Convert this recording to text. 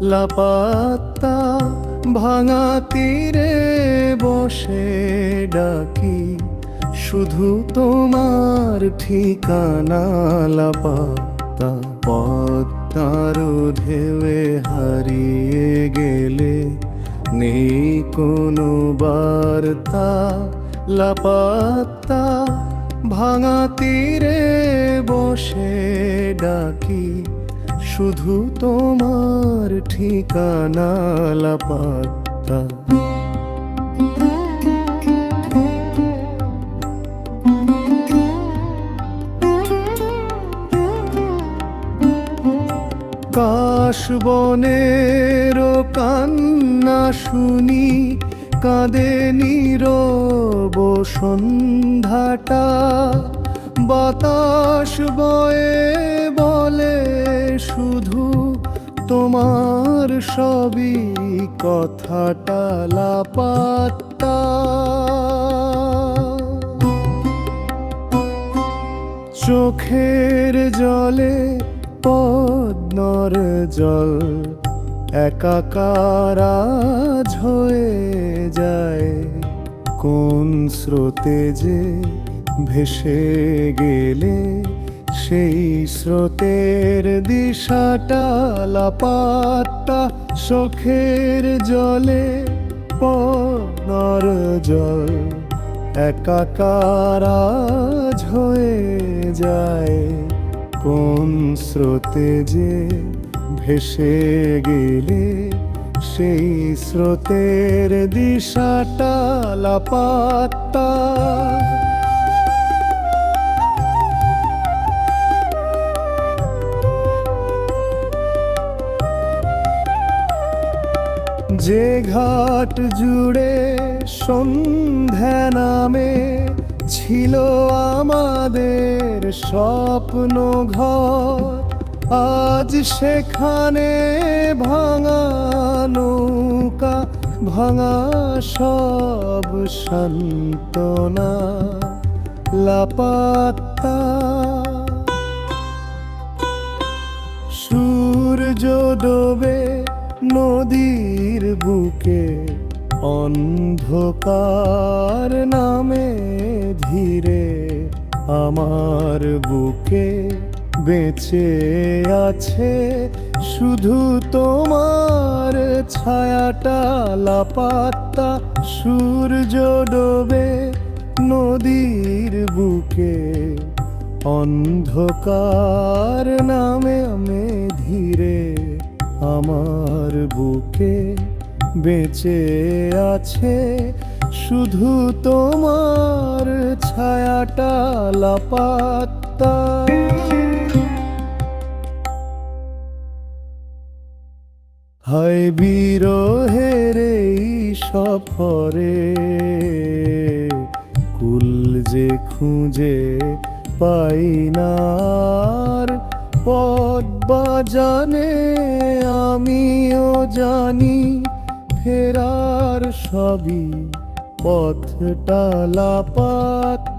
লাপাত্তা ভাঙা তীরে বসে ডাকি শুধু তোমার ঠিকানা। লাপাত্তা পদ্মার ঢেউয়ে হারিয়ে গেলে নেই কোনো বার্তা। লাপাত্তা ভাঙা তীরে বসে ডাকি শুধু তোমার ঠিকানা। লাপাত্তা কাশবনের কান্না শুনি কাঁদে নীরব সন্ধ্যাটা। বাতাস বয়ে বলে শুধু তোমার সবই কথাটা। লাপাত্তা চোখের জলে পদ্মার জল একাকার আজ হয়ে যায়। কোন স্রোতে যে ভেসে গেলে সেই স্রোতের দিশাটা। লাপাত্তা চোখের জলে পদ্মার জল একাকার আজ হয়ে যায়। কোন স্রোতে যে ভেসে গেলে সেই স্রোতের দিশাটা। লাপাত্তা যে ঘাট জুড়ে সন্ধ্যা নামে ছিল আমাদের স্বপ্ন ঘর, আজ সেখানে ভাঙা নৌকা, ভাঙা সব সান্ত্বনা। লাপাত্তা সূর্য ডোবে নদীর বুকে, অন্ধকার নামে ধীরে আমার বুকে বেঁচে আছে শুধু তোমার ছায়াটা। লাপাত্তা সূর্য ডোবে নদীর বুকে, অন্ধকার নামে ধীরে আমার বুকে বেঁচে আছে শুধু তোমার ছায়াটা। লাপাত্তা হায় বিরহের এই সফরে, কুল যে খুঁজে পাই না আর। পথ জানে আমিও জানি, ফেরার সবই পথটা। লাপাত্তা